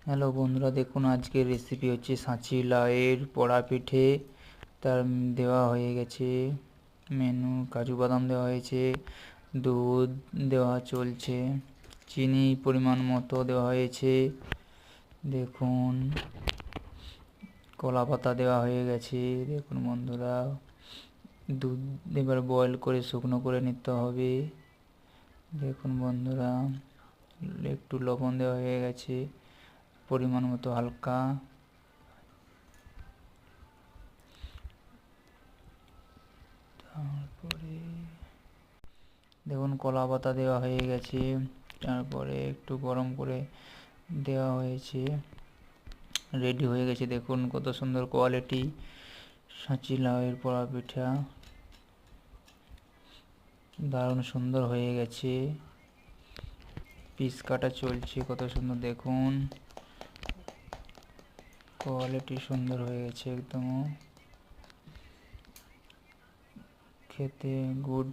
Hello বন্ধুরা, দেখুন আজকের রেসিপি হচ্ছে সাঁচি লাউয়ের পোড়া পিঠে। তার দেওয়া হয়ে গেছে মেনু, কাজু বাদাম দেওয়া হয়েছে, দুধ দেওয়া চলছে, চিনি পরিমাণ মতো দেওয়া হয়েছে। দেখুন কলা পাতা দেওয়া হয়ে গেছে। দেখুন বন্ধুরা, দুধ এবার বয়েল করে শুকনো করে নিতে হবে। দেখুন বন্ধুরা, একটু লবণ দেওয়া হয়ে গেছে পরিমাণ মতো হালকা। তারপরে দেখুন কলা পাতা দেওয়া হয়ে গেছে, তারপরে একটু গরম করে দেওয়া হয়েছে, রেডি হয়ে গেছে। দেখুন কত সুন্দর কোয়ালিটি সাঁচি লাউয়ের পোড়া পিঠা, দারুণ সুন্দর হয়ে গেছে। পিস কাটা চলছে, কত সুন্দর দেখুন, কোয়ালিটি সুন্দর হয়ে গেছে একদম, খেতে গুড।